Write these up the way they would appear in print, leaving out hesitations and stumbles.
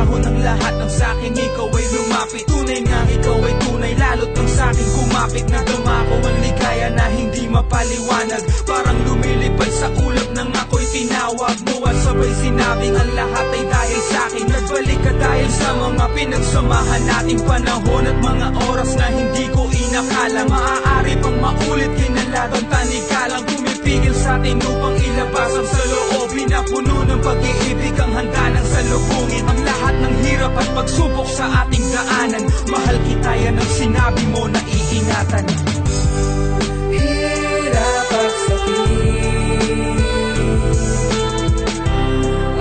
panahon ng lahat ng saking ikaw ay lumapit. Tunay nga ikaw ay tunay, lalo't ang saking kumapit. Nadama ko ang ligaya na hindi mapaliwanag, parang lumilipad sa ulap nang ako'y tinawag mo. At sabay sinabing ang lahat ay dahil sa'kin. Nagbalik ka dahil sa mga pinagsamahan nating panahon at mga oras na hindi ko inakala maaari pang maulit. Kinaladang tanikalang pumipigil sa'tin upang ilabas ang saloobin na puno ng pag-iibig, ang handa ng salubungin ang lahat ng hirap at pagsubok sa ating daanan. Mahal kita, yan ang sinabi mo na iingatan. Hirap at sakit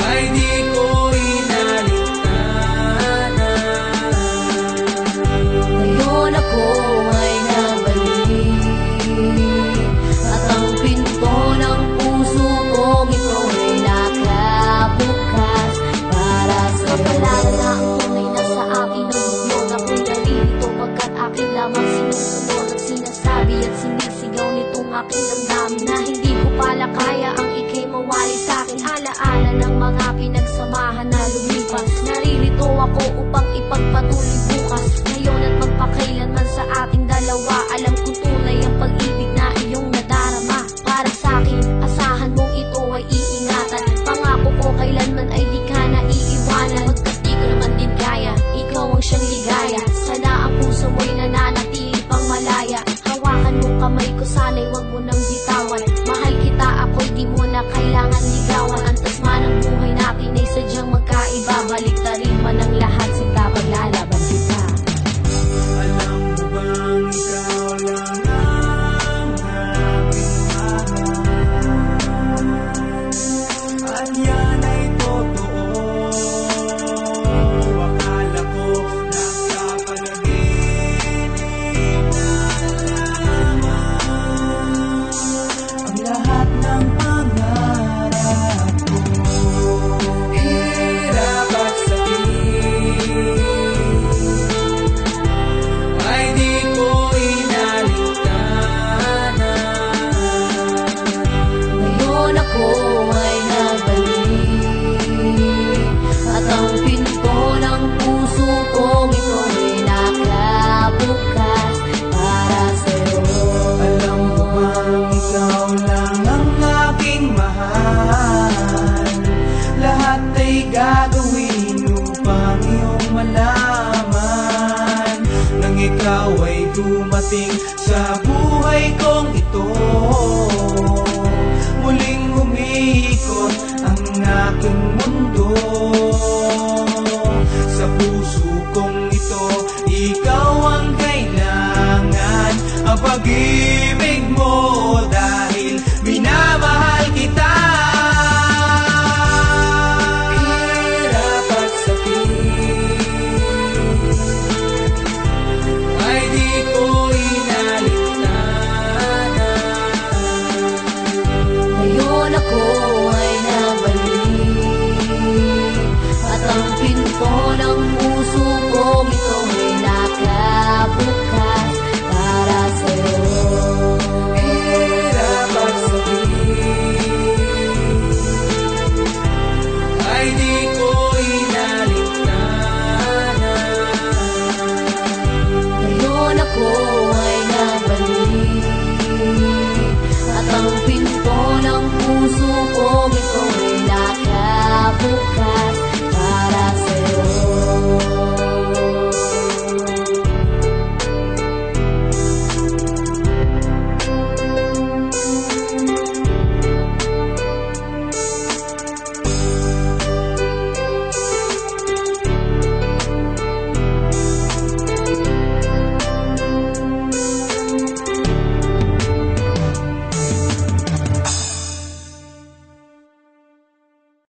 ay di ko inalintanan. Ngayon ako ay nabalik, at ang pinto ng puso kong ito ay nakabukas para sa'yo. Kapalaran na ang tunay na sa akin ang bugyon. Ako'y nalilito pagkat akin lamang sinusunod at sinasabi at sinisigaw nitong aking damdamin na hindi ko pala kaya ang ika'y mawali sa'kin. Alaala ng mga pinagsamahan na lumipas, narilito ako upang ipagpatuloy bukas, ngayon at magpakailanman sa ating dalawa. Alam ko tunay ang pag-ibig na iyong nadarama para sa'kin. Asahan mong ito ay iingatan, pangako ko kailanman ay di ka na iiwanan. Pagkat di ko naman din kaya, ikaw ang siyang ligaya. Sana ang puso mo'y nananatili pang malaya. Hawakan mo kamay ko, sana'y wag mo nang bitawan. Mahal kita, ako'y di mo na kailangan ligawan. Antas man ang buhay natin ay sadyang magkaiba, baliktarin man ang lahat, sinta paglalaban kita. Alam mo bang ikaw lang ang aking mahal, at yan ay totoo. Akala ko nasa panaginip na lamang ang lahat ng pangarap ko. Hirap at sakit ay di ko inalintanan. Ngayon ako ay nabalik, at ang pinto ng puso kong ito ay nakabukas para sa'yo. Alam mo bang ikaw lang ang aking mahal, lahat ay gagawin upang iyong malaman. Nang ikaw ay dumating sa buhay kong ito, muling umiikot ang aking mundo. Sa puso kong ito, ikaw ang kailangan, ang pag-ibig mo dahil minamahal kita. Hirap at sakit ay di ko inalintanan. Ngayon ako ay nabalik, at ang pinto ng puso kong ito